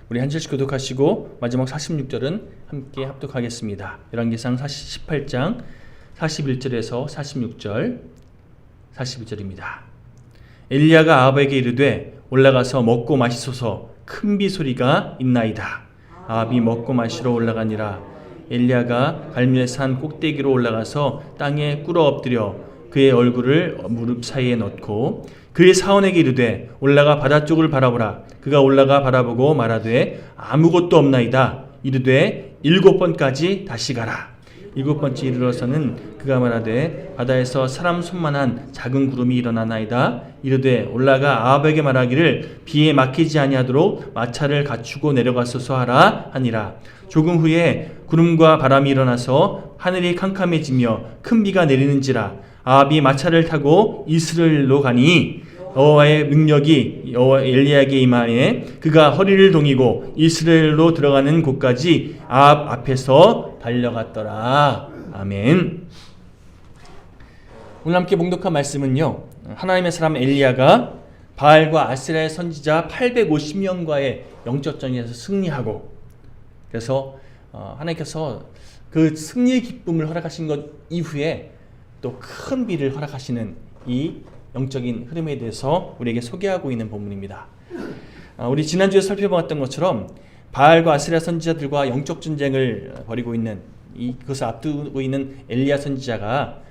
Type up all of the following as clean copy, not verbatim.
우리 한 절씩 교독하시고 마지막 46절은 함께 합독하겠습니다. 열왕기상 18장 41절에서 46절 41절입니다. 엘리야가 아합에게 이르되 올라가서 먹고 마시소서. 큰 비 소리가 있나이다. 아합이 먹고 마시러 올라가니라. 엘리야가 갈멜산 꼭대기로 올라가서 땅에 꿇어 엎드려 그의 얼굴을 무릎 사이에 넣고 그의 사원에게 이르되 올라가 바다 쪽을 바라보라. 그가 올라가 바라보고 말하되 아무것도 없나이다. 이르되 7번까지 다시 가라. 7번째 이르러서는 그가 말하되 바다에서 사람 손만한 작은 구름이 일어나나이다. 이르되 올라가 아합에게 말하기를 비에 막히지 아니하도록 마차를 갖추고 내려가소서 하라 하니라. 조금 후에 구름과 바람이 일어나서 하늘이 캄캄해지며 큰 비가 내리는지라. 아합이 마차를 타고 이스라엘로 가니 여호와의 능력이 엘리야에게 임하에 그가 허리를 동이고 이스라엘로 들어가는 곳까지 아합 앞에서 달려갔더라. 아멘. 오늘 함께 봉독한 말씀은요, 하나님의 사람 엘리야가 바알과 아세라의 선지자 850명과의 영적전에서 승리하고, 그래서 하나님께서 그 승리의 기쁨을 허락하신 것 이후에 또 큰 비를 허락하시는 이 영적인 흐름에 대해서 우리에게 소개하고 있는 본문입니다. 우리 지난주에 살펴봤던 것처럼 바알과 아세라 선지자들과 영적 전쟁을 벌이고 있는 그것을 앞두고 있는 엘리야 선지자가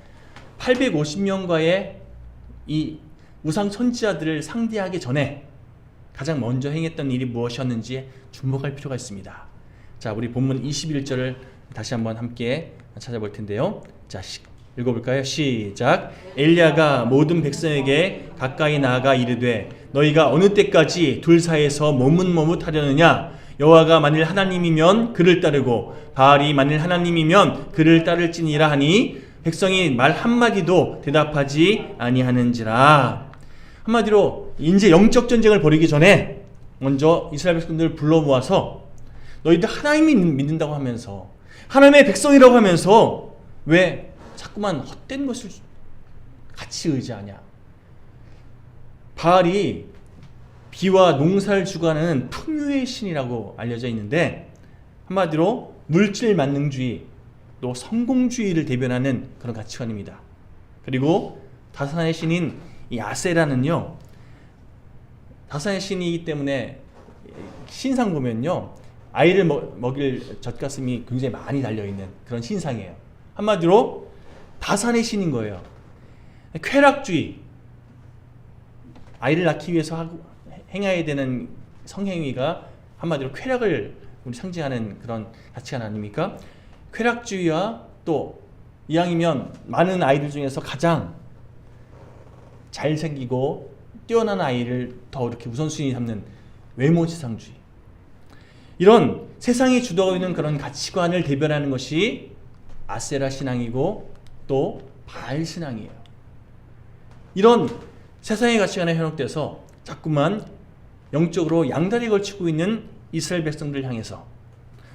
850명과의 이 우상 선지자들을 상대하기 전에 가장 먼저 행했던 일이 무엇이었는지 주목할 필요가 있습니다. 자, 우리 본문 21절을 다시 한번 함께 찾아볼 텐데요. 자, 읽어볼까요? 시작. 엘리야가 모든 백성에게 가까이 나아가 이르되 너희가 어느 때까지 둘 사이에서 머뭇머뭇하려느냐? 여호와가 만일 하나님이면 그를 따르고 바알이 만일 하나님이면 그를 따를지니라 하니 백성이 말 한마디도 대답하지 아니하는지라. 한마디로 이제 영적 전쟁을 벌이기 전에 먼저 이스라엘 백성들을 불러 모아서 너희들 하나님이 믿는다고 하면서 하나님의 백성이라고 하면서 왜 자꾸만 헛된 것을 같이 의지하냐? 바알이 비와 농사를 주관하는 풍요의 신이라고 알려져 있는데, 한마디로 물질 만능주의 또 성공주의를 대변하는 그런 가치관입니다. 그리고 다산의 신인 이 아세라는요, 다산의 신이기 때문에 신상 보면요, 아이를 먹일 젖가슴이 굉장히 많이 달려있는 그런 신상이에요. 한마디로 다산의 신인 거예요. 쾌락주의, 아이를 낳기 위해서 행해야 되는 성행위가 한마디로 쾌락을 우리 상징하는 그런 가치관 아닙니까? 쾌락주의와 또 이왕이면 많은 아이들 중에서 가장 잘생기고 뛰어난 아이를 더 이렇게 우선순위 삼는 외모지상주의, 이런 세상이 주도하고 있는 그런 가치관을 대변하는 것이 아세라 신앙이고 또 바알 신앙이에요. 이런 세상의 가치관에 현혹돼서 자꾸만 영적으로 양다리 걸치고 있는 이스라엘 백성들을 향해서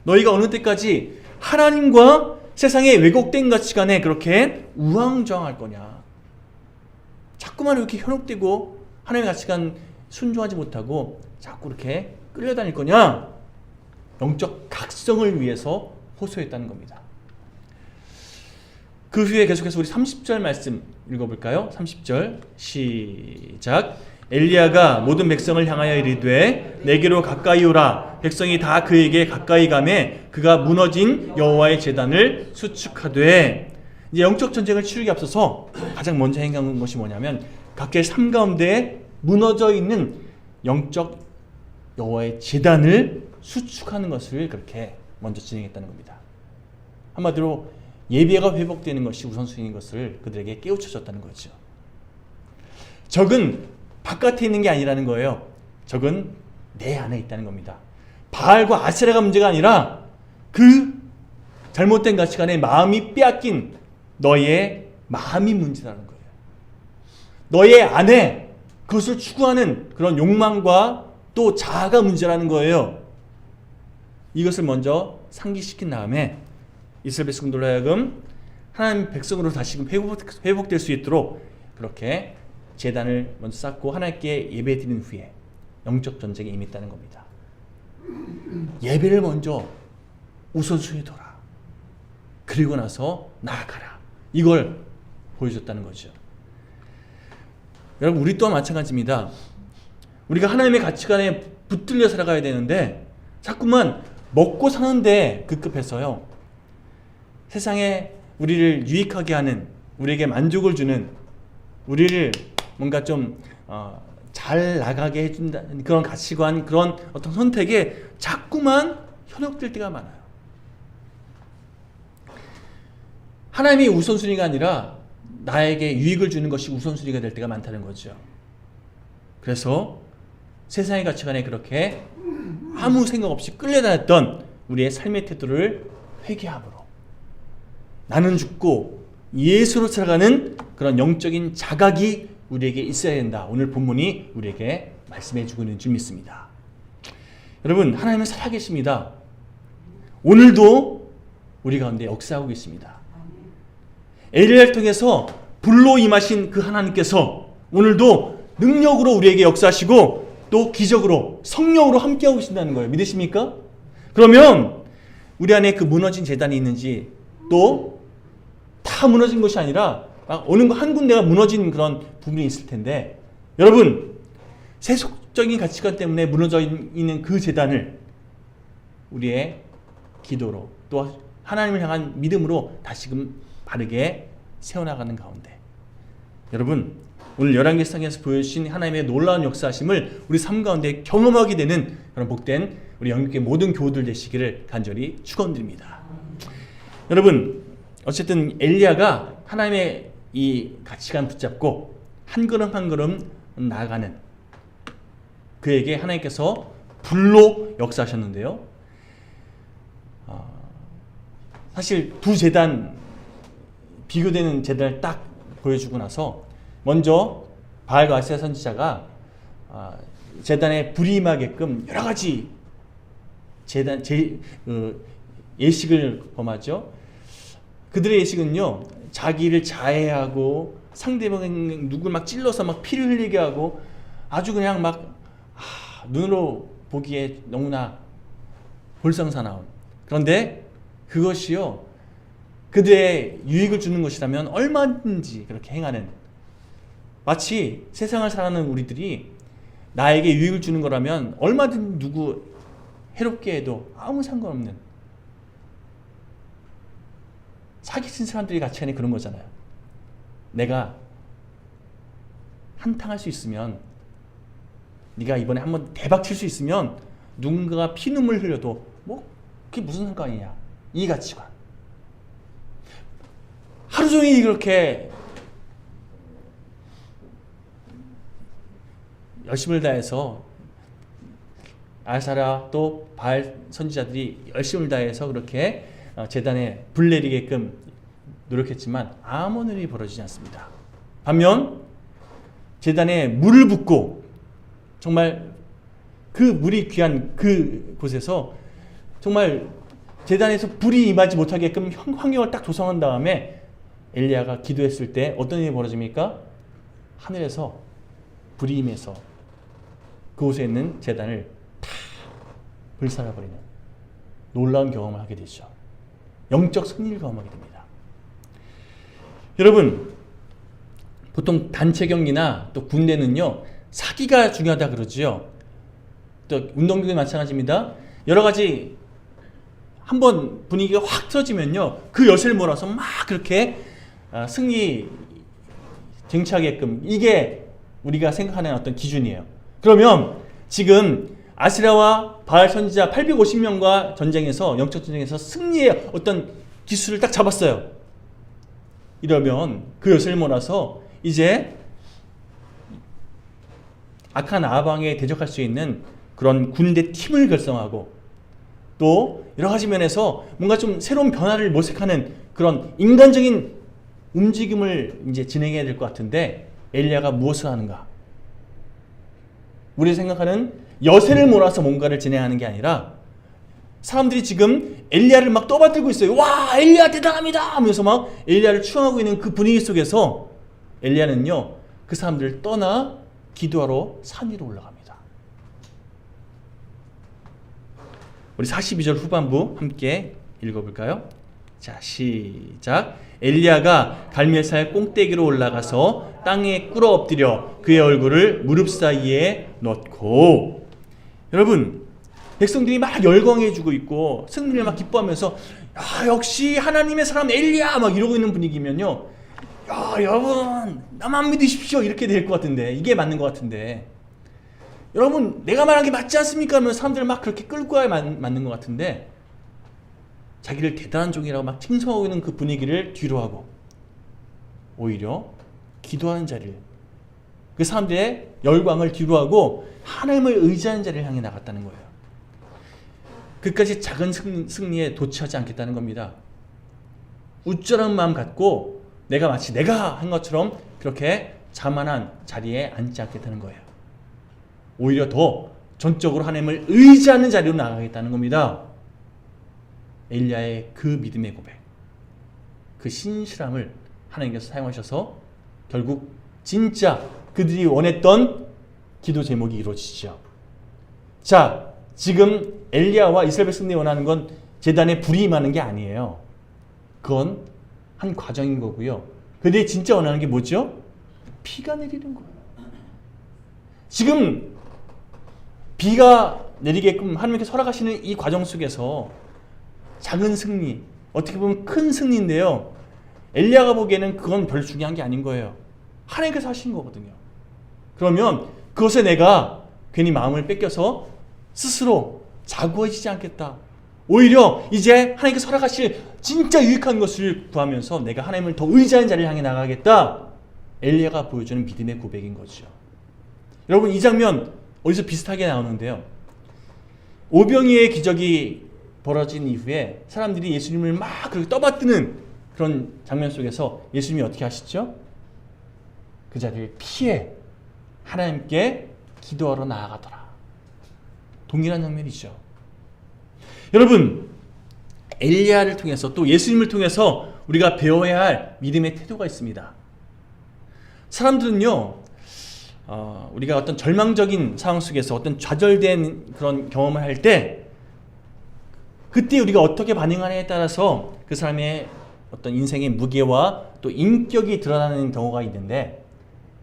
너희가 어느 때까지 하나님과 세상의 왜곡된 가치관에 그렇게 우왕좌왕할 거냐? 자꾸만 이렇게 현혹되고 하나님의 가치관 순종하지 못하고 자꾸 이렇게 끌려다닐 거냐? 영적 각성을 위해서 호소했다는 겁니다. 그 후에 계속해서 우리 30절 말씀 읽어볼까요? 30절 시작. 엘리야가 모든 백성을 향하여 이르되 내게로 가까이 오라. 백성이 다 그에게 가까이 가매 그가 무너진 여호와의 제단을 수축하되. 이제 영적 전쟁을 치르기 앞서서 가장 먼저 행한 것이 뭐냐면 각자의 삶 가운데 무너져 있는 영적 여호와의 제단을 수축하는 것을 그렇게 먼저 진행했다는 겁니다. 한마디로 예배가 회복되는 것이 우선순위인 것을 그들에게 깨우쳐줬다는 거죠. 적은 바깥에 있는 게 아니라는 거예요. 적은 내 안에 있다는 겁니다. 바알과 아세라가 문제가 아니라 그 잘못된 가치관에 마음이 빼앗긴 너의 마음이 문제라는 거예요. 너의 안에 그것을 추구하는 그런 욕망과 또 자아가 문제라는 거예요. 이것을 먼저 상기시킨 다음에 이스라엘 백성들로 하여금 하나님 백성으로 다시금 회복될 수 있도록 그렇게 제단을 먼저 쌓고 하나님께 예배드린 후에 영적 전쟁에 임했다는 겁니다. 예배를 먼저 우선순위에 둬라. 그리고 나서 나아가라. 이걸 보여줬다는 거죠. 여러분, 우리 또한 마찬가지입니다. 우리가 하나님의 가치관에 붙들려 살아가야 되는데 자꾸만 먹고 사는데 급급해서요, 세상에 우리를 유익하게 하는, 우리에게 만족을 주는, 우리를 뭔가 좀 잘 나가게 해준다는 그런 가치관, 그런 어떤 선택에 자꾸만 현혹될 때가 많아요. 하나님이 우선순위가 아니라 나에게 유익을 주는 것이 우선순위가 될 때가 많다는 거죠. 그래서 세상의 가치관에 그렇게 아무 생각 없이 끌려다녔던 우리의 삶의 태도를 회개함으로 나는 죽고 예수로 살아가는 그런 영적인 자각이 우리에게 있어야 된다. 오늘 본문이 우리에게 말씀해 주고 있는 줄 믿습니다. 여러분, 하나님은 살아계십니다. 오늘도 우리 가운데 역사하고 계십니다. 엘리야를 통해서 불로 임하신 그 하나님께서 오늘도 능력으로 우리에게 역사하시고 또 기적으로 성령으로 함께하고 계신다는 거예요. 믿으십니까? 그러면 우리 안에 그 무너진 제단이 있는지, 또 다 무너진 것이 아니라 어느 한 군데가 무너진 그런 부분이 있을 텐데, 여러분, 세속적인 가치관 때문에 무너져 있는 그 제단을 우리의 기도로 또 하나님을 향한 믿음으로 다시금 바르게 세워나가는 가운데, 여러분, 오늘 열왕기상에서 보여주신 하나님의 놀라운 역사하심을 우리 삶 가운데 경험하게 되는 그런 복된 우리 영육의 모든 교우들 되시기를 간절히 축원드립니다. 여러분, 어쨌든 엘리야가 하나님의 이 가치관 붙잡고 한 걸음 한 걸음 나아가는 그에게 하나님께서 불로 역사하셨는데요. 사실 두 제단, 비교되는 제단을 딱 보여주고 나서 먼저 바알과 아세라 선지자가 제단에 불이 임하게끔 여러 가지 예식을 범하죠. 그들의 예식은요, 자기를 자해하고 상대방 누굴 막 찔러서 막 피를 흘리게 하고 아주 그냥 막 눈으로 보기에 너무나 볼상사나운, 그런데 그것이요, 그들의 유익을 주는 것이라면 얼마든지 그렇게 행하는, 마치 세상을 살아가는 우리들이 나에게 유익을 주는 거라면 얼마든지 누구 해롭게 해도 아무 상관없는, 사기친 사람들이 가치관이 그런 거잖아요. 내가 한탕할 수 있으면, 네가 이번에 한번 대박 칠 수 있으면 누군가가 피눈물 흘려도 뭐 그게 무슨 상관이냐, 이 가치관. 하루 종일 그렇게 열심을 다해서 아사라 또 바알 선지자들이 열심을 다해서 그렇게 제단에 불 내리게끔 노력했지만 아무 일이 벌어지지 않습니다. 반면 제단에 물을 붓고 정말 그 물이 귀한 그 곳에서 정말 제단에서 불이 임하지 못하게끔 환경을 딱 조성한 다음에 엘리야가 기도했을 때 어떤 일이 벌어집니까? 하늘에서 불이 임해서 그곳에 있는 제단을 다 불살라버리는 놀라운 경험을 하게 되죠. 영적 승리를 경험하게 됩니다. 여러분, 보통 단체 경기나 또 군대는요, 사기가 중요하다 그러지요. 또 운동경기 마찬가지입니다. 여러 가지 한번 분위기가 확 틀어지면요, 그 여세를 몰아서 막 그렇게 승리 쟁취하게끔, 이게 우리가 생각하는 어떤 기준이에요. 그러면 지금 아시라와 바알 선지자 850명과 전쟁에서, 영적 전쟁에서 승리의 어떤 기술을 딱 잡았어요. 이러면 그 여세를 몰아서 이제 악한 아방에 대적할 수 있는 그런 군대 팀을 결성하고, 또 여러 가지 면에서 뭔가 좀 새로운 변화를 모색하는 그런 인간적인 움직임을 이제 진행해야 될 것 같은데, 엘리야가 무엇을 하는가? 우리 생각하는 여세를 몰아서 뭔가를 진행하는 게 아니라, 사람들이 지금 엘리야를 막 떠받들고 있어요. 와, 엘리야 대단합니다 하면서 막 엘리야를 추앙하고 있는 그 분위기 속에서 엘리야는요, 그 사람들을 떠나 기도하러 산 위로 올라갑니다. 우리 42절 후반부 함께 읽어볼까요? 자, 시작. 엘리야가 갈멜산의 꽁대기로 올라가서 땅에 꿇어 엎드려 그의 얼굴을 무릎 사이에 넣고. 여러분, 백성들이 막 열광해주고 있고 승리를 막 기뻐하면서 야, 역시 하나님의 사람 엘리야 막 이러고 있는 분위기면요, 야, 여러분 나만 믿으십시오 이렇게 될 것 같은데, 이게 맞는 것 같은데, 여러분 내가 말한 게 맞지 않습니까? 하면 사람들 막 그렇게 끌고 와야 맞는 것 같은데, 자기를 대단한 종이라고 막 칭송하고 있는 그 분위기를 뒤로하고 오히려 기도하는 자리를, 그 사람들의 열광을 뒤로하고 하나님을 의지하는 자리를 향해 나갔다는 거예요. 그까지 작은 승리에 도취하지 않겠다는 겁니다. 우쭐한 마음 갖고 내가 마치 내가 한 것처럼 그렇게 자만한 자리에 앉지 않겠다는 거예요. 오히려 더 전적으로 하나님을 의지하는 자리로 나가겠다는 겁니다. 엘리야의 그 믿음의 고백, 그 신실함을 하나님께서 사용하셔서 결국 진짜 그들이 원했던 기도 제목이 이루어지죠. 자, 지금 엘리야와 이스라엘 백성들이 원하는 건 제단에 불이 임하는 게 아니에요. 그건 한 과정인 거고요. 그들이 진짜 원하는 게 뭐죠? 비가 내리는 거예요. 지금 비가 내리게끔 하나님께서 허락하시는 이 과정 속에서 작은 승리, 어떻게 보면 큰 승리인데요, 엘리야가 보기에는 그건 별로 중요한 게 아닌 거예요. 하나님께서 하신 거거든요. 그러면 그것에 내가 괜히 마음을 뺏겨서 스스로 자구해지지 않겠다. 오히려 이제 하나님께서 허락하실 진짜 유익한 것을 구하면서 내가 하나님을 더 의지하는 자리를 향해 나가겠다. 엘리야가 보여주는 믿음의 고백인 거죠. 여러분, 이 장면 어디서 비슷하게 나오는데요, 오병이어의 기적이 벌어진 이후에 사람들이 예수님을 막 그렇게 떠받드는 그런 장면 속에서 예수님이 어떻게 하시죠? 그 자리를 피해 하나님께 기도하러 나아가더라. 동일한 장면이죠. 여러분, 엘리야를 통해서 또 예수님을 통해서 우리가 배워야 할 믿음의 태도가 있습니다. 사람들은요, 우리가 어떤 절망적인 상황 속에서 어떤 좌절된 그런 경험을 할 때, 그때 우리가 어떻게 반응하느냐에 따라서 그 사람의 어떤 인생의 무게와 또 인격이 드러나는 경우가 있는데,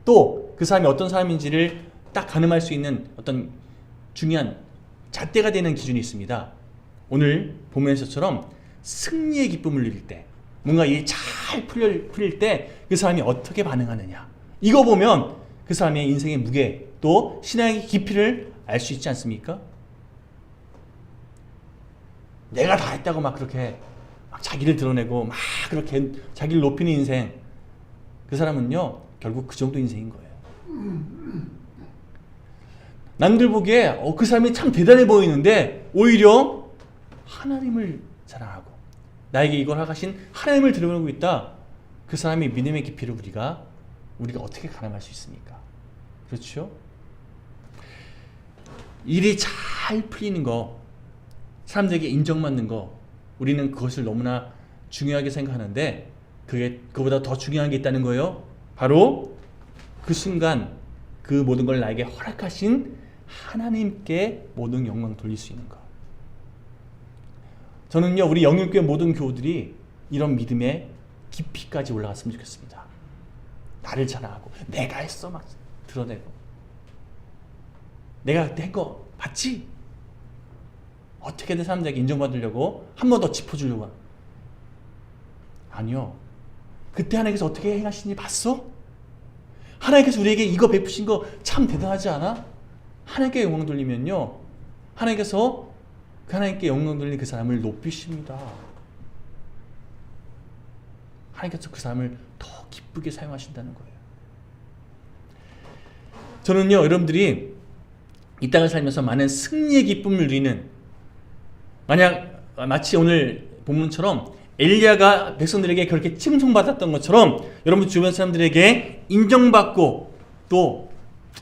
또 그 사람이 어떤 사람인지를 딱 가늠할 수 있는 어떤 중요한 잣대가 되는 기준이 있습니다. 오늘 본문에서처럼 승리의 기쁨을 누릴 때, 뭔가 일이 잘 풀릴 때 그 사람이 어떻게 반응하느냐, 이거 보면 그 사람의 인생의 무게 또 신앙의 깊이를 알 수 있지 않습니까? 내가 다 했다고 막 그렇게 막 자기를 드러내고 막 그렇게 자기를 높이는 인생, 그 사람은요 결국 그 정도 인생인 거예요. 남들 보기에 그 사람이 참 대단해 보이는데 오히려 하나님을 자랑하고 나에게 이걸 허락하신 하나님을 드러내고 있다. 그 사람의 믿음의 깊이를 우리가 어떻게 가늠할 수 있습니까? 그렇죠? 일이 잘 풀리는 거, 사람들에게 인정받는 거, 우리는 그것을 너무나 중요하게 생각하는데 그보다 더 중요한 게 있다는 거예요. 바로 그 순간 그 모든 걸 나에게 허락하신 하나님께 모든 영광 돌릴 수 있는 것. 저는요, 우리 영육교회 모든 교우들이 이런 믿음의 깊이까지 올라갔으면 좋겠습니다. 나를 자랑하고 내가 했어 막 드러내고, 내가 그때 한 거 봤지? 어떻게든 사람들에게 인정받으려고 한 번 더 짚어주려고. 아니요, 그때 하나님께서 어떻게 행하시는지 봤어? 하나님께서 우리에게 이거 베푸신 거 참 대단하지 않아? 하나님께 영광 돌리면요, 하나님께서 그 하나님께 영광 돌린 그 사람을 높이십니다. 하나님께서 그 사람을 더 기쁘게 사용하신다는 거예요. 저는요, 여러분들이 이 땅을 살면서 많은 승리의 기쁨을 누리는, 만약 마치 오늘 본문처럼 엘리야가 백성들에게 그렇게 칭송받았던 것처럼 여러분 주변 사람들에게 인정받고 또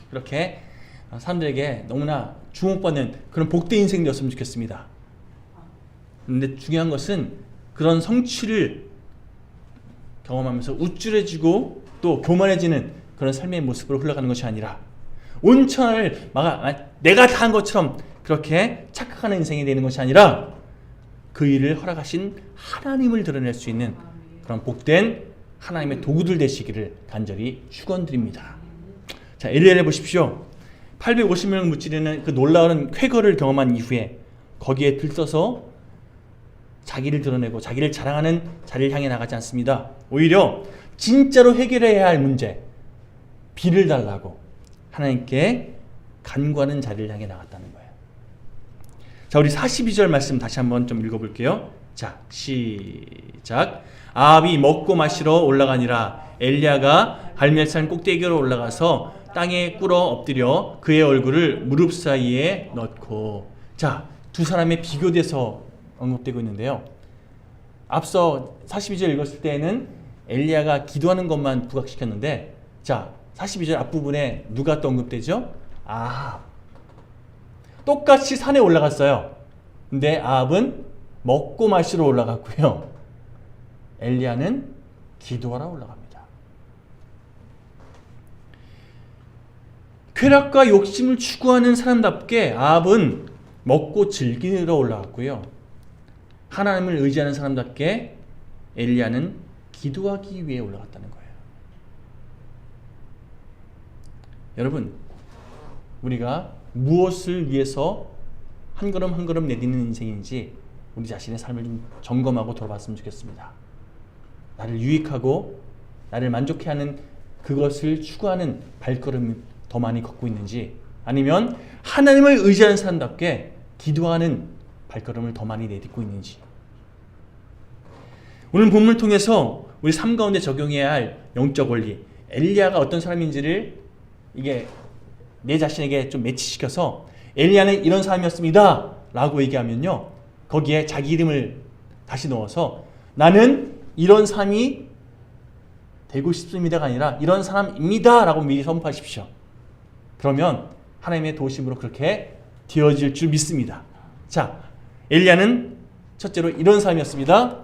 그렇게 사람들에게 너무나 주목받는 그런 복된 인생이 되었으면 좋겠습니다. 그런데 중요한 것은 그런 성취를 경험하면서 우쭐해지고 또 교만해지는 그런 삶의 모습으로 흘러가는 것이 아니라 온천을 내가 다 한 것처럼 그렇게 착각하는 인생이 되는 것이 아니라 그 일을 허락하신 하나님을 드러낼 수 있는 그런 복된 하나님의 도구들 되시기를 간절히 축원드립니다. 자, 엘리야를 보십시오. 850명을 무찌르는 그 놀라운 쾌거를 경험한 이후에 거기에 들떠서 자기를 드러내고 자기를 자랑하는 자리를 향해 나가지 않습니다. 오히려 진짜로 해결해야 할 문제, 비를 달라고 하나님께 간구하는 자리를 향해 나갔다는 거예요. 자, 우리 42절 말씀 다시 한번 좀 읽어볼게요. 자, 시작. 아합이 먹고 마시러 올라가니라. 엘리야가 갈멜산 꼭대기로 올라가서 땅에 꿇어 엎드려 그의 얼굴을 무릎 사이에 넣고. 자, 두 사람의 비교돼서 언급되고 있는데요. 앞서 42절 읽었을 때에는 엘리야가 기도하는 것만 부각시켰는데, 자, 42절 앞부분에 누가 또 언급되죠? 아합. 똑같이 산에 올라갔어요. 근데 아합은 먹고 마시러 올라갔고요. 엘리야는 기도하러 올라갑니다. 쾌락과 욕심을 추구하는 사람답게 아합은 먹고 즐기러 올라갔고요. 하나님을 의지하는 사람답게 엘리야는 기도하기 위해 올라갔다는 거예요. 여러분, 우리가 무엇을 위해서 한 걸음 한 걸음 내딛는 인생인지 우리 자신의 삶을 좀 점검하고 돌아봤으면 좋겠습니다. 나를 유익하고 나를 만족해 하는 그것을 추구하는 발걸음이 더 많이 걷고 있는지, 아니면 하나님을 의지하는 사람답게 기도하는 발걸음을 더 많이 내딛고 있는지. 오늘 본문을 통해서 우리 삶 가운데 적용해야 할 영적 원리, 엘리야가 어떤 사람인지를 이게 내 자신에게 좀 매치시켜서 엘리야는 이런 사람이었습니다 라고 얘기하면요, 거기에 자기 이름을 다시 넣어서 나는 이런 삶이 되고 싶습니다가 아니라 이런 사람입니다 라고 미리 선포하십시오. 그러면 하나님의 도우심으로 그렇게 되어질 줄 믿습니다. 자, 엘리야는 첫째로 이런 사람이었습니다.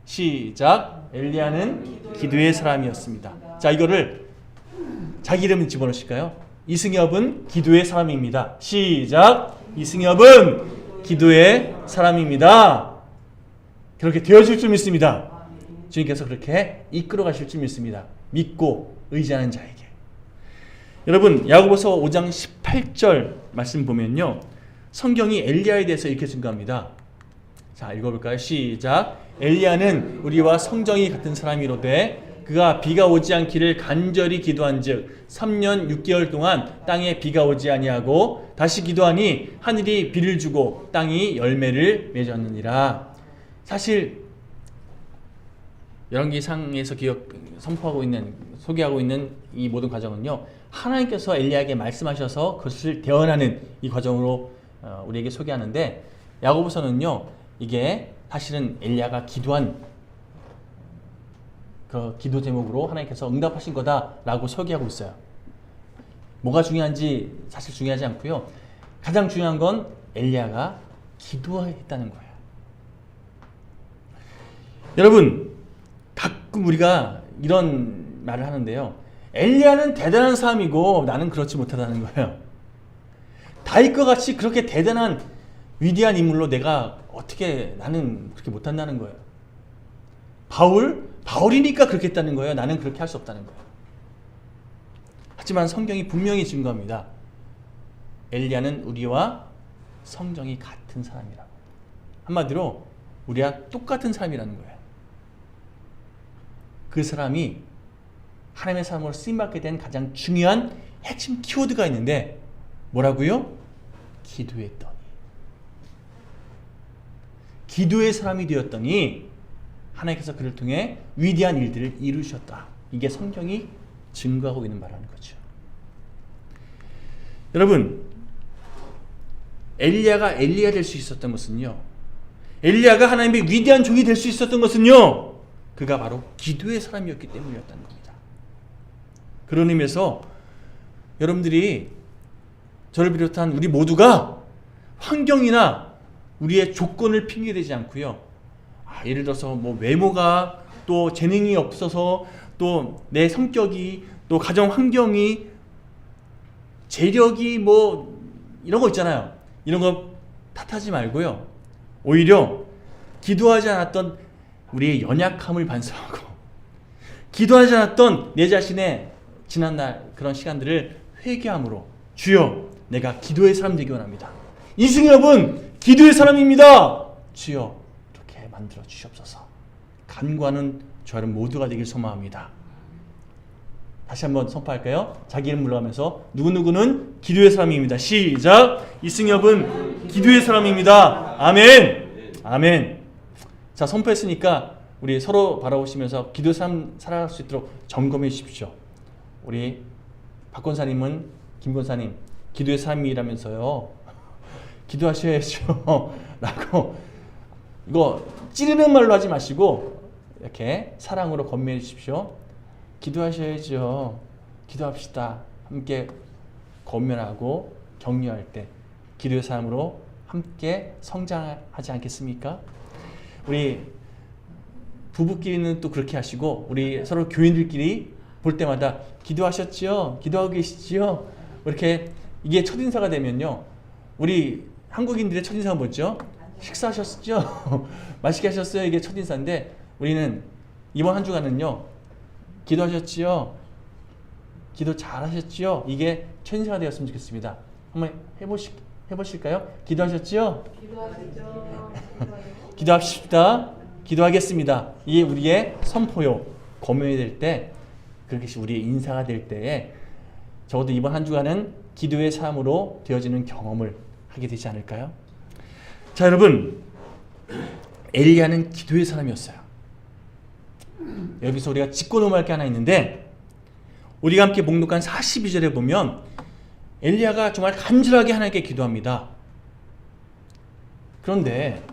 시작. 엘리야는 기도의 사람이었습니다. 자, 이거를 자기 이름을 집어넣으실까요? 이승엽은 기도의 사람입니다. 시작. 이승엽은 기도의 사람입니다. 그렇게 되어질 줄 믿습니다. 주님께서 그렇게 이끌어 가실 줄 믿습니다. 믿고 의지하는 자에게. 여러분, 야고보서 5장 18절 말씀 보면요, 성경이 엘리야에 대해서 이렇게 증거합니다. 자, 읽어볼까요? 시작. 엘리야는 우리와 성정이 같은 사람이로되 그가 비가 오지 않기를 간절히 기도한즉 3년 6개월 동안 땅에 비가 오지 아니하고 다시 기도하니 하늘이 비를 주고 땅이 열매를 맺었느니라. 사실 열왕기상에서 선포하고 있는, 소개하고 있는 이 모든 과정은요, 하나님께서 엘리야에게 말씀하셔서 그것을 대언하는 이 과정으로 우리에게 소개하는데, 야고보서는요, 이게 사실은 엘리야가 기도한 그 기도 제목으로 하나님께서 응답하신 거다라고 소개하고 있어요. 뭐가 중요한지 사실 중요하지 않고요, 가장 중요한 건 엘리야가 기도했다는 거예요. 여러분, 가끔 우리가 이런 말을 하는데요, 엘리야는 대단한 사람이고 나는 그렇지 못하다는 거예요. 다윗과 같이 그렇게 대단한 위대한 인물로 내가 어떻게, 나는 그렇게 못한다는 거예요. 바울이니까 그렇게 했다는 거예요. 나는 그렇게 할 수 없다는 거예요. 하지만 성경이 분명히 증거합니다. 엘리야는 우리와 성정이 같은 사람이라고. 한마디로 우리와 똑같은 사람이라는 거예요. 그 사람이 하나님의 사람으로 쓰임받게 된 가장 중요한 핵심 키워드가 있는데 뭐라고요? 기도했더니. 기도의 사람이 되었더니 하나님께서 그를 통해 위대한 일들을 이루셨다. 이게 성경이 증거하고 있는 말하는 거죠. 여러분, 엘리야가 엘리야 될 수 있었던 것은요, 엘리야가 하나님의 위대한 종이 될 수 있었던 것은요, 그가 바로 기도의 사람이었기 때문이었다는 겁니다. 그런 의미에서 여러분들이, 저를 비롯한 우리 모두가 환경이나 우리의 조건을 핑계대지 않고요, 예를 들어서 뭐 외모가, 또 재능이 없어서, 또 내 성격이, 또 가정 환경이, 재력이, 뭐 이런 거 있잖아요. 이런 거 탓하지 말고요. 오히려 기도하지 않았던 우리의 연약함을 반성하고 기도하지 않았던 내 자신의 지난날 그런 시간들을 회개함으로 주여 내가 기도의 사람 되기 원합니다. 이승엽은 기도의 사람입니다. 주여 이렇게 만들어 주시옵소서. 간구하는 저 여러분 모두가 되길 소망합니다. 다시 한번 선포할까요? 자기 이름 불러가면서 누구누구는 기도의 사람입니다. 시작! 이승엽은 기도의 사람입니다. 아멘! 아멘. 자, 선포했으니까 우리 서로 바라보시면서 기도의 사람 살아갈 수 있도록 점검해 주십시오. 우리 박 권사님은 김 권사님 기도의 사람이라면서요. 기도하셔야죠. 라고 이거 찌르는 말로 하지 마시고 이렇게 사랑으로 건면해 주십시오. 기도하셔야죠. 기도합시다. 함께 건면하고 격려할 때 기도의 사람으로 함께 성장하지 않겠습니까? 우리 부부끼리는 또 그렇게 하시고 우리 서로 교인들끼리 볼 때마다 기도하셨지요? 기도하고 계시지요? 이렇게 이게 첫인사가 되면요. 우리 한국인들의 첫인사가 뭐죠? 식사하셨죠? 맛있게 하셨어요? 이게 첫인사인데 우리는 이번 한 주간은요. 기도하셨지요? 기도 잘하셨지요? 이게 첫인사가 되었으면 좋겠습니다. 한번 해보실까요? 기도하셨지요? 기도하시죠. 기도합시다. 기도하겠습니다. 이게 우리의 선포요. 거명이 될 때, 그렇게 우리의 인사가 될 때에 적어도 이번 한 주간은 기도의 삶으로 되어지는 경험을 하게 되지 않을까요? 자, 여러분, 엘리야는 기도의 사람이었어요. 여기서 우리가 짚고 넘어갈 게 하나 있는데 우리가 함께 목록한 42절에 보면 엘리야가 정말 간절하게 하나님께 기도합니다. 그런데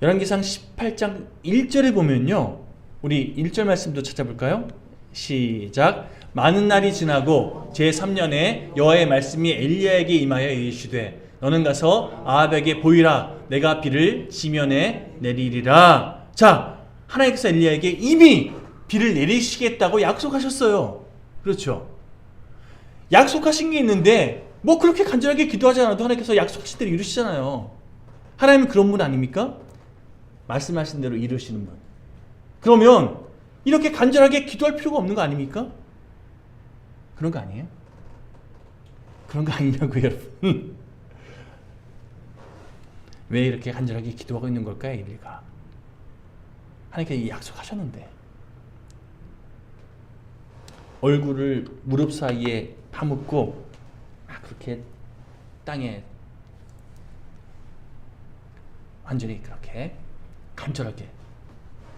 열왕기상 18장 1절에 보면요. 우리 1절 말씀도 찾아볼까요? 시작. 많은 날이 지나고 제3년에 여호와의 말씀이 엘리야에게 임하여 이르시되 너는 가서 아합에게 보이라 내가 비를 지면에 내리리라. 자, 하나님께서 엘리야에게 이미 비를 내리시겠다고 약속하셨어요. 그렇죠? 약속하신 게 있는데 뭐 그렇게 간절하게 기도하지 않아도 하나님께서 약속하신 대로 이루시잖아요. 하나님은 그런 분 아닙니까? 말씀하신 대로 이루시는 분. 그러면 이렇게 간절하게 기도할 필요가 없는 거 아닙니까? 그런 거 아니에요? 그런 거 아니냐고요, 여러분. 왜 이렇게 간절하게 기도하고 있는 걸까요, 엘리야가? 하나님께 약속하셨는데 얼굴을 무릎 사이에 파묻고 막 그렇게 땅에 완전히 그렇게 간절하게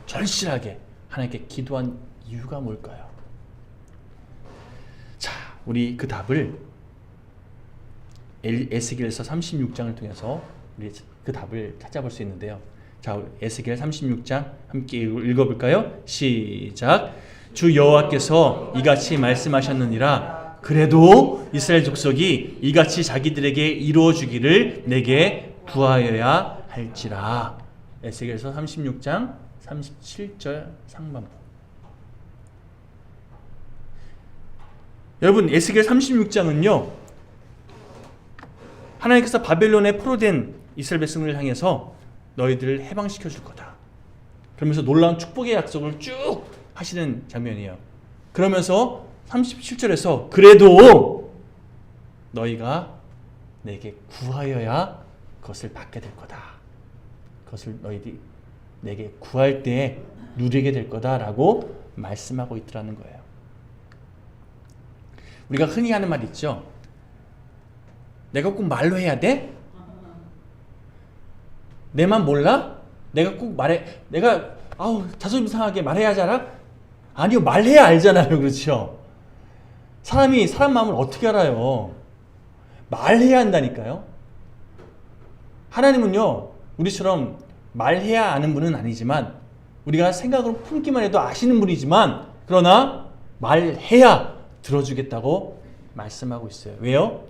절실하게 하나님께 기도한 이유가 뭘까요? 자, 우리 그 답을 에스겔서 36장을 통해서 우리 그 답을 찾아볼 수 있는데요. 자, 에스겔 36장 함께 읽어볼까요? 시작. 주 여호와께서 이같이 말씀하셨느니라. 그래도 이스라엘 족속이 이같이 자기들에게 이루어 주기를 내게 구하여야 할지라. 에스겔서 36장 37절 상반부. 여러분, 에스겔 36장은요. 하나님께서 바벨론에 포로된 이스라엘 백성을 향해서 너희들을 해방시켜 줄 거다. 그러면서 놀라운 축복의 약속을 쭉 하시는 장면이에요. 그러면서 37절에서 그래도 너희가 내게 구하여야 그것을 받게 될 거다. 그것을 너희들이 내게 구할 때 누리게 될 거다라고 말씀하고 있더라는 거예요. 우리가 흔히 하는 말 있죠. 내가 꼭 말로 해야 돼? 내만 몰라? 내가 꼭 말해, 내가 자존심 상하게 말해야 하잖아? 아니요, 말해야 알잖아요. 그렇죠? 사람이 사람 마음을 어떻게 알아요? 말해야 한다니까요. 하나님은요, 우리처럼 말해야 아는 분은 아니지만 우리가 생각으로 품기만 해도 아시는 분이지만 그러나 말해야 들어주겠다고 말씀하고 있어요. 왜요?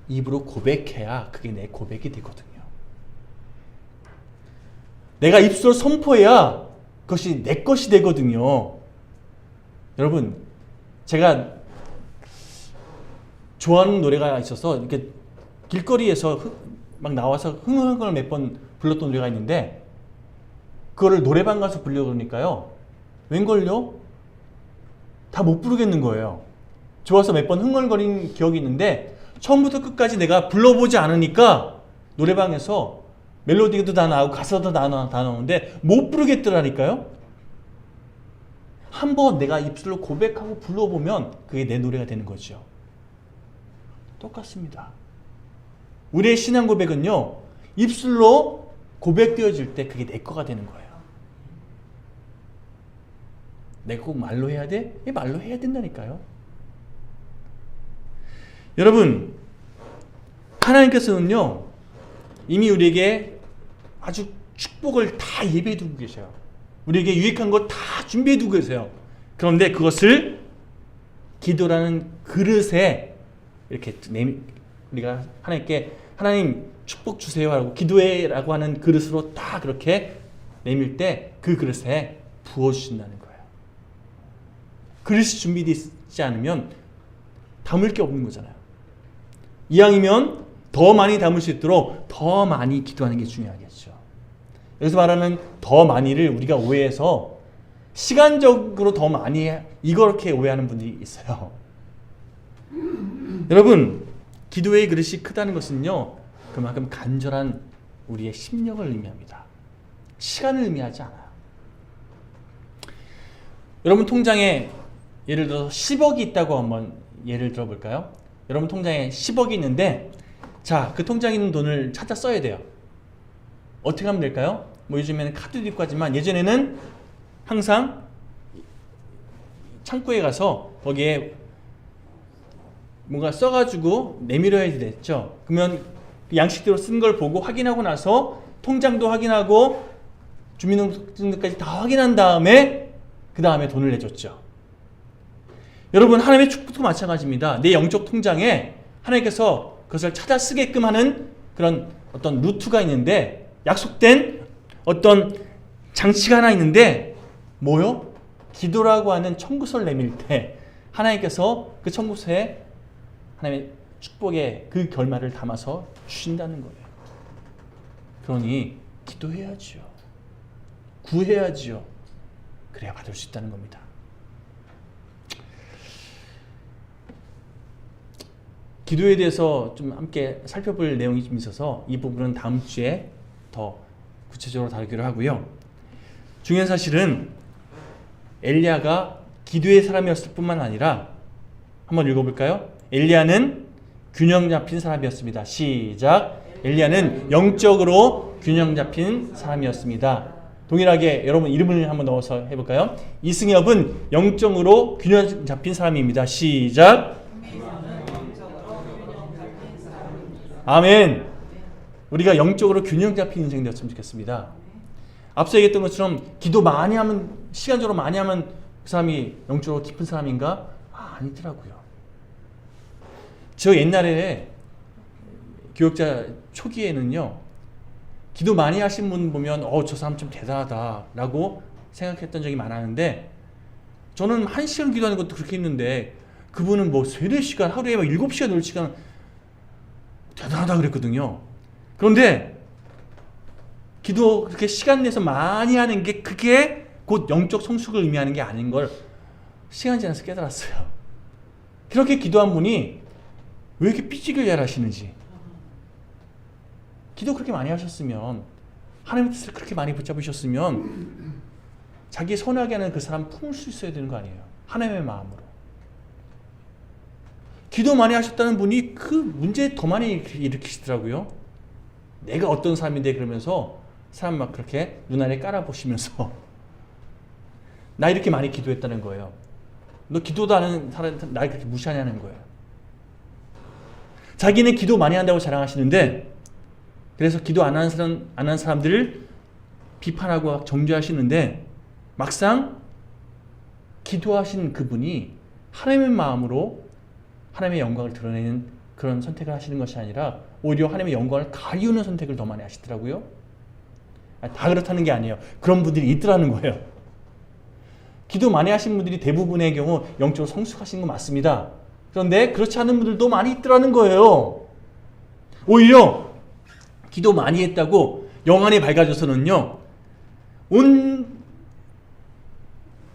입으로 고백해야 그게 내 고백이 되거든요. 내가 입술로 선포해야 그것이 내 것이 되거든요. 여러분, 제가 좋아하는 노래가 있어서 이렇게 길거리에서 막 나와서 흥얼흥얼 몇 번 불렀던 노래가 있는데 그거를 노래방 가서 부르려 그러니까요. 웬걸요? 다 못 부르겠는 거예요. 좋아서 몇 번 흥얼거린 기억이 있는데 처음부터 끝까지 내가 불러보지 않으니까 노래방에서 멜로디도 다 나오고 가사도 다 나오는데 못 부르겠더라니까요. 한번 내가 입술로 고백하고 불러보면 그게 내 노래가 되는 거죠. 똑같습니다. 우리의 신앙 고백은요, 입술로 고백되어질 때 그게 내 거가 되는 거예요. 내가 꼭 말로 해야 돼? 말로 해야 된다니까요. 여러분, 하나님께서는요, 이미 우리에게 아주 축복을 다 예배해 두고 계셔요. 우리에게 유익한 거 다 준비해 두고 계세요. 그런데 그것을 기도라는 그릇에 이렇게 우리가 하나님께 하나님 축복 주세요 하고 기도해라고 하는 그릇으로 딱 그렇게 내밀 때 그 그릇에 부어주신다는 거예요. 그릇이 준비되지 않으면 담을 게 없는 거잖아요. 이왕이면 더 많이 담을 수 있도록 더 많이 기도하는 게 중요하겠죠. 여기서 말하는 더 많이를 우리가 오해해서 시간적으로 더 많이 이렇게 오해하는 분들이 있어요. 여러분, 기도의 그릇이 크다는 것은요, 그만큼 간절한 우리의 심령을 의미합니다. 시간을 의미하지 않아요. 여러분 통장에 예를 들어서 10억이 있다고 한번 예를 들어볼까요? 여러분 통장에 10억이 있는데, 자, 그 통장에 있는 돈을 찾아 써야 돼요. 어떻게 하면 될까요? 뭐 요즘에는 카드도 있고 하지만 예전에는 항상 창구에 가서 거기에 뭔가 써가지고 내밀어야 됐죠. 그러면 양식대로 쓴 걸 보고 확인하고 나서 통장도 확인하고 주민등록증까지 다 확인한 다음에 그 다음에 돈을 내줬죠. 여러분, 하나님의 축복도 마찬가지입니다. 내 영적 통장에 하나님께서 그것을 찾아 쓰게끔 하는 그런 어떤 루트가 있는데, 약속된 어떤 장치가 하나 있는데, 뭐요? 기도라고 하는 청구서를 내밀 때 하나님께서 그 청구서에 하나님의 축복의 그 결말을 담아서 주신다는 거예요. 그러니 기도해야지요. 구해야지요. 그래야 받을 수 있다는 겁니다. 기도에 대해서 좀 함께 살펴볼 내용이 좀 있어서 이 부분은 다음 주에 더 구체적으로 다루기로 하고요. 중요한 사실은 엘리야가 기도의 사람이었을 뿐만 아니라, 한번 읽어볼까요? 엘리야는 균형 잡힌 사람이었습니다. 시작. 엘리야는 영적으로 균형 잡힌 사람이었습니다. 동일하게 여러분 이름을 한번 넣어서 해볼까요? 이승엽은 영적으로 균형 잡힌 사람입니다. 시작. 아멘. 우리가 영적으로 균형 잡힌 인생 되었으면 좋겠습니다. 앞서 얘기했던 것처럼 기도 많이 하면, 시간적으로 많이 하면 그 사람이 영적으로 깊은 사람인가? 아니더라고요. 저 옛날에 교육자 초기에는요, 기도 많이 하신 분 보면 저 사람 좀 대단하다 라고 생각했던 적이 많았는데, 저는 1시간 기도하는 것도 그렇게 했는데 그분은 뭐 3-4시간, 하루에 막 7시간, 8시간 대단하다 그랬거든요. 그런데 기도 그렇게 시간 내서 많이 하는 게 그게 곧 영적 성숙을 의미하는 게 아닌 걸 시간이 지나서 깨달았어요. 그렇게 기도한 분이 왜 이렇게 삐지게 잘하시는지. 기도 그렇게 많이 하셨으면, 하나님의 뜻을 그렇게 많이 붙잡으셨으면 자기 선하게 하는 그 사람 품을 수 있어야 되는 거 아니에요. 하나님의 마음으로. 기도 많이 하셨다는 분이 그 문제 더 많이 일으키시더라고요. 내가 어떤 사람인데 그러면서 사람 막 그렇게 눈 아래 깔아보시면서 나 이렇게 많이 기도했다는 거예요. 너 기도도 안 하는 사람 날 그렇게 무시하냐는 거예요. 자기는 기도 많이 한다고 자랑하시는데, 그래서 기도 안 하는 사람들을 비판하고 정죄하시는데, 막상 기도하신 그분이 하나님의 마음으로 하나님의 영광을 드러내는 그런 선택을 하시는 것이 아니라 오히려 하나님의 영광을 가리우는 선택을 더 많이 하시더라고요. 다 그렇다는 게 아니에요. 그런 분들이 있더라는 거예요. 기도 많이 하신 분들이 대부분의 경우 영적으로 성숙하신 거 맞습니다. 그런데 그렇지 않은 분들도 많이 있더라는 거예요. 오히려 기도 많이 했다고 영안이 밝아져서는요, 온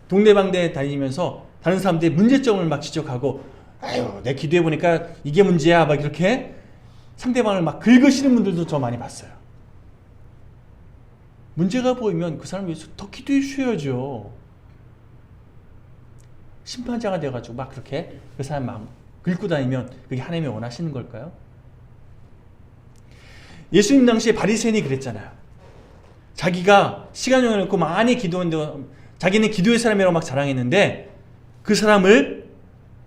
동네방네 다니면서 다른 사람들의 문제점을 막 지적하고, 아유, 내 기도해 보니까 이게 문제야, 막 이렇게 상대방을 막 긁으시는 분들도 저 많이 봤어요. 문제가 보이면 그 사람 위해서 더 기도해 주셔야죠. 심판자가 되어가지고 막 그렇게 그 사람 막 긁고 다니면 그게 하나님이 원하시는 걸까요? 예수님 당시에 바리새인이 그랬잖아요. 자기가 시간 정해놓고 많이 기도했는데 자기는 기도의 사람이라고 막 자랑했는데 그 사람을,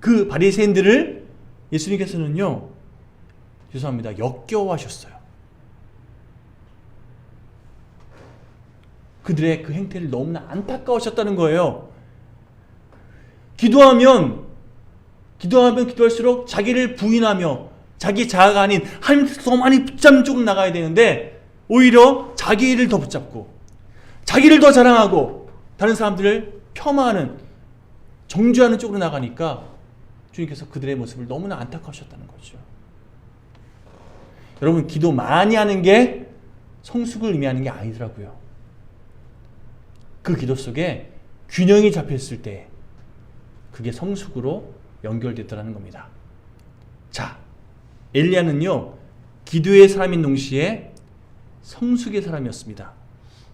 그 바리새인들을 예수님께서는요, 죄송합니다, 역겨워하셨어요. 그들의 그 행태를 너무나 안타까우셨다는 거예요. 기도하면 기도할수록 자기를 부인하며 자기 자아가 아닌 하나님께서 더 많이 붙잡는 쪽으로 나가야 되는데 오히려 자기 일을 더 붙잡고 자기를 더 자랑하고 다른 사람들을 폄하하는, 정죄하는 쪽으로 나가니까 주님께서 그들의 모습을 너무나 안타까우셨다는 거죠. 여러분, 기도 많이 하는 게 성숙을 의미하는 게 아니더라고요. 그 기도 속에 균형이 잡혔을 때 그게 성숙으로 연결됐다는 겁니다. 자, 엘리야는요, 기도의 사람인 동시에 성숙의 사람이었습니다.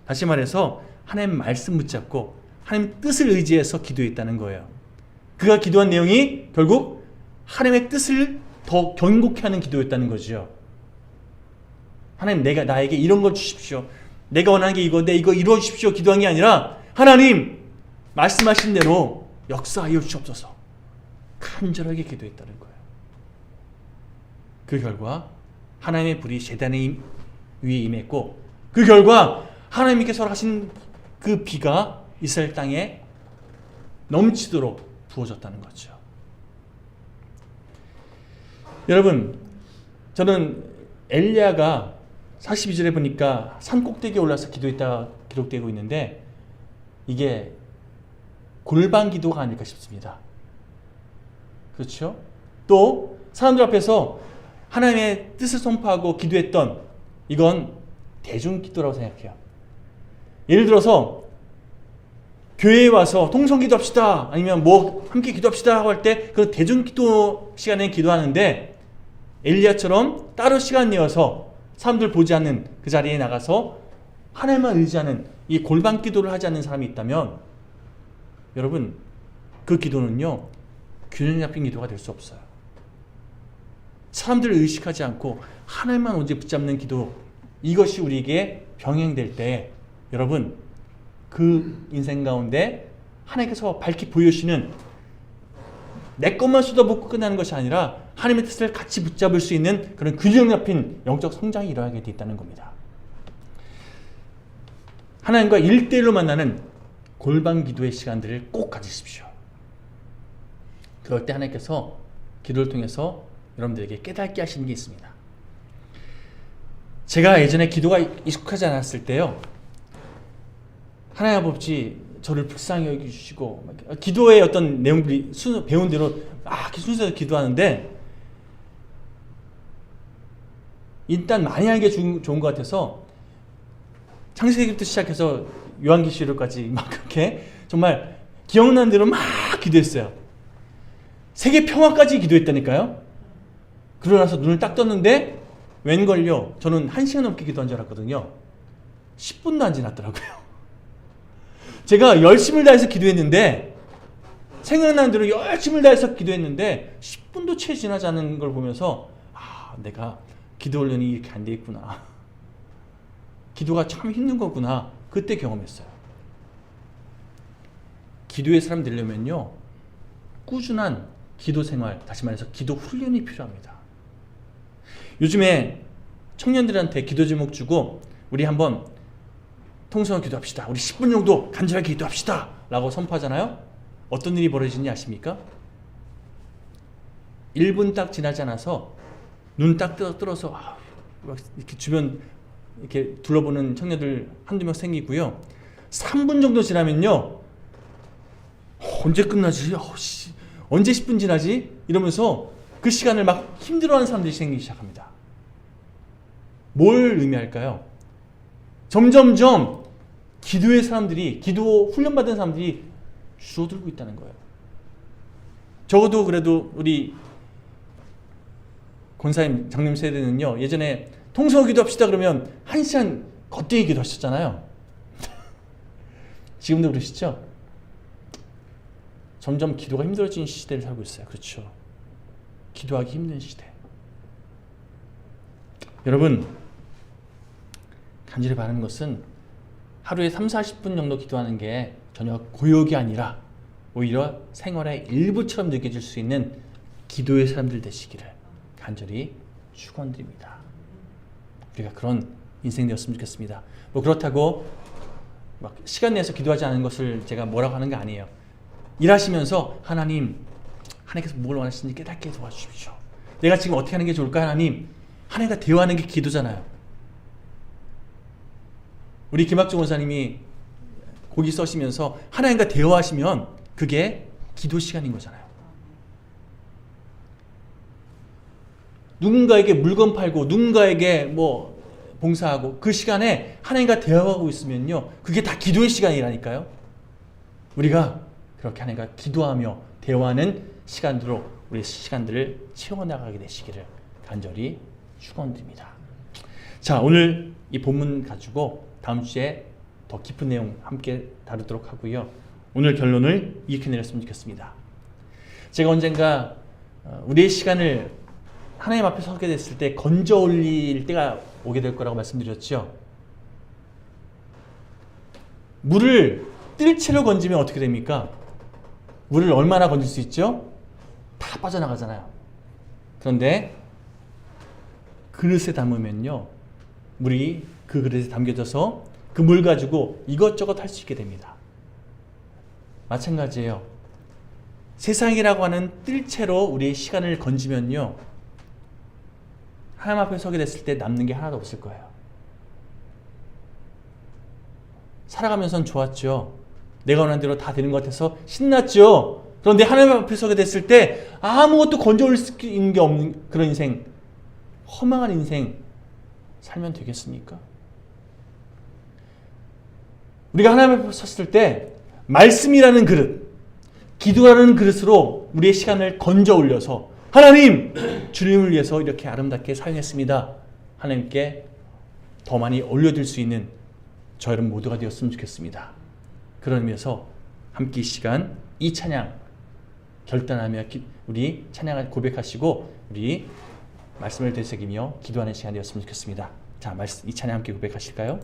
다시 말해서 하나님 말씀 붙잡고 하나님 뜻을 의지해서 기도했다는 거예요. 그가 기도한 내용이 결국 하나님의 뜻을 더 견고케 하는 기도였다는 거죠. 하나님, 내가 나에게 이런 걸 주십시오. 내가 원하는 게 이거, 내 이거 이루어 주십시오. 기도한 게 아니라 하나님 말씀하신 대로 역사하여 주옵소서. 간절하게 기도했다는 거예요. 그 결과 하나님의 불이 제단 위에 임했고, 그 결과 하나님께서 하신 그 비가 이스라엘 땅에 넘치도록 부어졌다는 거죠. 여러분, 저는 엘리야가 42절에 보니까 산 꼭대기에 올라서 기도했다 기록되고 있는데 이게 골방 기도가 아닐까 싶습니다. 그렇죠? 또 사람들 앞에서 하나님의 뜻을 선포하고 기도했던, 이건 대중 기도라고 생각해요. 예를 들어서 교회에 와서 통성 기도합시다, 아니면 뭐 함께 기도합시다 하고 할 때 그 대중 기도 시간에 기도하는데, 엘리야처럼 따로 시간 내어서 사람들 보지 않는 그 자리에 나가서 하나님만 의지하는 이 골방 기도를 하지 않는 사람이 있다면, 여러분, 그 기도는요, 균형 잡힌 기도가 될 수 없어요. 사람들을 의식하지 않고 하나님만 오직 붙잡는 기도, 이것이 우리에게 병행될 때, 여러분, 그 인생 가운데 하나님께서 밝히 보여주시는, 내 것만 쏟아붓고 끝나는 것이 아니라 하나님의 뜻을 같이 붙잡을 수 있는 그런 균형 잡힌 영적 성장이 일어나게 돼 있다는 겁니다. 하나님과 1대1로 만나는 골방 기도의 시간들을 꼭 가지십시오. 그럴 때 하나님께서 기도를 통해서 여러분들에게 깨닫게 하시는 게 있습니다. 제가 예전에 기도가 익숙하지 않았을 때요, 하나님 아버지 저를 불쌍히 여기주시고, 기도의 어떤 내용들이 배운 대로 순서대로 기도하는데, 일단 많이 하는 게 좋은 것 같아서 창세기부터 시작해서 요한계시록까지 막 그렇게 정말 기억나는 대로 막 기도했어요. 세계 평화까지 기도했다니까요. 그러고 나서 눈을 딱 떴는데 웬걸요, 저는 1시간 넘게 기도한 줄 알았거든요. 10분도 안 지났더라고요. 제가 열심을 다해서 기도했는데, 생각나는 대로 열심을 다해서 기도했는데 10분도 채 지나지 않은 걸 보면서, 내가 기도 훈련이 이렇게 안 돼 있구나, 기도가 참 힘든 거구나, 그때 경험했어요. 기도의 사람 되려면요, 꾸준한 기도 생활, 다시 말해서 기도 훈련이 필요합니다. 요즘에 청년들한테 기도 제목 주고 우리 한번 통성을 기도합시다, 우리 10분 정도 간절하게 기도합시다 라고 선포하잖아요. 어떤 일이 벌어지는지 아십니까? 1분 딱 지나지 않아서 눈 딱 뜨어서 이렇게 주변 이렇게 둘러보는 청년들 한두 명 생기고요. 3분 정도 지나면요, 언제 끝나지? 언제 10분 지나지? 이러면서 그 시간을 막 힘들어하는 사람들이 생기기 시작합니다. 뭘 의미할까요? 점점점 기도의 사람들이, 기도 훈련받은 사람들이 줄어들고 있다는 거예요. 적어도 그래도 우리 권사님, 장님 세대는요, 예전에 통성어 기도합시다 그러면 1시간 걷대기 기도하셨잖아요. 지금도 그러시죠? 점점 기도가 힘들어지는 시대를 살고 있어요. 그렇죠? 기도하기 힘든 시대. 여러분, 간절히 바라는 것은 하루에 30-40분 정도 기도하는 게 전혀 고역이 아니라 오히려 생활의 일부처럼 느껴질 수 있는 기도의 사람들 되시기를 간절히 축원드립니다. 우리가 그런 인생 되었으면 좋겠습니다. 뭐 그렇다고 막 시간 내서 기도하지 않은 것을 제가 뭐라고 하는 게 아니에요. 일하시면서 하나님께서 뭘 원하시는지 깨닫게 도와주십시오. 내가 지금 어떻게 하는 게 좋을까? 하나님과 대화하는 게 기도잖아요. 우리 김학중 원사님이 고기 써시면서 하나님과 대화하시면 그게 기도 시간인 거잖아요. 누군가에게 물건 팔고 누군가에게 뭐 봉사하고 그 시간에 하나님과 대화하고 있으면요, 그게 다 기도의 시간이라니까요. 우리가 그렇게 하나님과 기도하며 대화하는 시간으로 우리 시간들을 채워나가게 되시기를 간절히 축원드립니다. 자, 오늘 이 본문 가지고 다음 주에 더 깊은 내용 함께 다루도록 하고요. 오늘 결론을 이렇게 내렸으면 좋겠습니다. 제가 언젠가 우리의 시간을 하나님 앞에 서게 됐을 때 건져 올릴 때가 오게 될 거라고 말씀드렸죠. 물을 뜰채로 건지면 어떻게 됩니까? 물을 얼마나 건질 수 있죠? 다 빠져나가잖아요. 그런데 그릇에 담으면요, 물이 그 그릇에 담겨져서 그 물 가지고 이것저것 할 수 있게 됩니다. 마찬가지예요. 세상이라고 하는 뜰채로 우리의 시간을 건지면요, 하나님 앞에 서게 됐을 때 남는 게 하나도 없을 거예요. 살아가면서는 좋았죠. 내가 원하는 대로 다 되는 것 같아서 신났죠. 그런데 하나님 앞에 서게 됐을 때 아무것도 건져 올 수 있는 게 없는 그런 인생, 허망한 인생 살면 되겠습니까? 우리가 하나님 앞에 섰을 때 말씀이라는 그릇, 기도하는 그릇으로 우리의 시간을 건져 올려서 하나님, 주님을 위해서 이렇게 아름답게 사용했습니다. 하나님께 더 많이 올려드릴 수 있는 저 여러분 모두가 되었으면 좋겠습니다. 그런 의미에서 함께 이 시간 이 찬양 결단하며 우리 찬양을 고백하시고 우리 말씀을 되새기며 기도하는 시간이 되었으면 좋겠습니다. 자, 이 찬양 함께 고백하실까요?